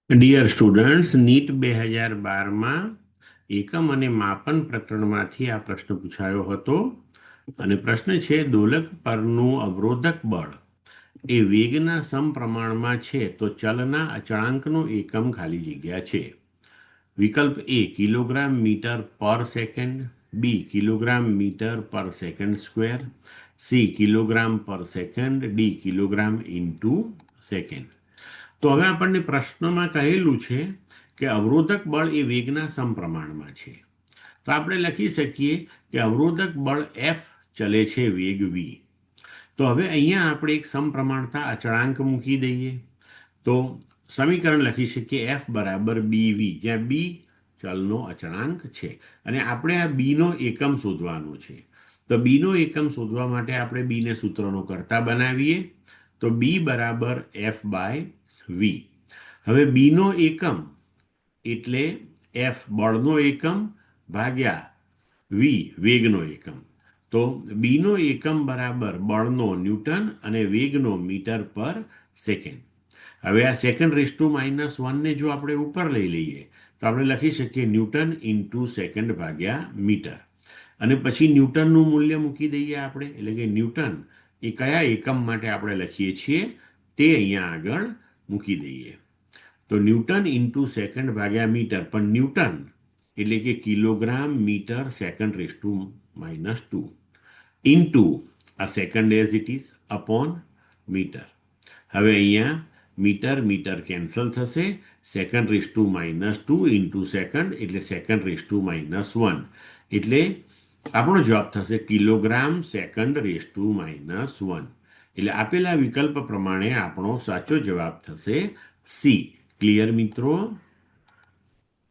Dear students, NEET 2012માં એકમ અને માપન પ્રકરણમાંથી આ પ્રશ્ન પૂછાયો હતો અને પ્રશ્ન છે દોલક પરનું અવરોધક બળ એ વેગના સમપ્રમાણમાં છે તો ચલના અચળાંકનો એકમ ખાલી જગ્યા છે. વિકલ્પ એ કિલોગ્રામ મીટર પર સેકન્ડ, બી કિલોગ્રામ મીટર પર સેકન્ડ સ્ક્વેર, સી કિલોગ્રામ પર second, D kilogram into second. તો હવે આપણને પ્રશ્નમાં કહેલું છે કે અવરોધક બળ એ વેગના સમપ્રમાણમાં છે. તો આપણે લખી શકીએ કે અવરોધક બળ એફ ચલે છે વેગ વી. તો હવે અહીંયા આપણે એક સમપ્રમાણતા અચળાંક મૂકી દઈએ તો સમીકરણ લખી શકીએ એફ બરાબર બી વી, જ્યાં બી ચલનો અચળાંક છે અને આપણે આ બીનો એકમ શોધવાનો છે. તો બીનો એકમ શોધવા માટે આપણે બીને સૂત્રનો કરતા બનાવીએ તો બી બરાબર એફ બાય વી. હવે બીનો એકમ એટલે એફ બળનો એકમ ભાગ્યા વી વેગનો એકમ. તો બીનો એકમ બરાબર બળનો ન્યૂટન અને વેગનો મીટર પર સેકન્ડ. હવે આ સેકન્ડ રેઝ ટુ -1ને જો આપણે ઉપર લઈ લઈએ તો આપણે લખી શકીએ ન્યૂટન ઇન્ટુ સેકન્ડ ભાગ્યા મીટર અને પછી ન્યૂટનનું મૂલ્ય મૂકી દઈએ આપણે, એટલે કે ન્યૂટન એ કયા એકમ માટે આપણે લખીએ છીએ તે અહીંયા આગળ મૂકી દઈએ. તો ન્યૂટન ઇન્ટુ સેકન્ડ ભાગ્યા મીટર, પણ ન્યૂટન એટલે કે kilogram metre second raise to -2 into આ second as it is upon metre. હવે અહીંયા મીટર મીટર કેન્સલ થશે, second raise to -2 into second એટલે સેકન્ડ રેઝ ટુ -1, એટલે આપણો જવાબ થશે કિલોગ્રામ સેકન્ડ રેઝ ટુ -1. એટલે આપેલા વિકલ્પ પ્રમાણે આપણો સાચો જવાબ થશે સી. ક્લિયર મિત્રો?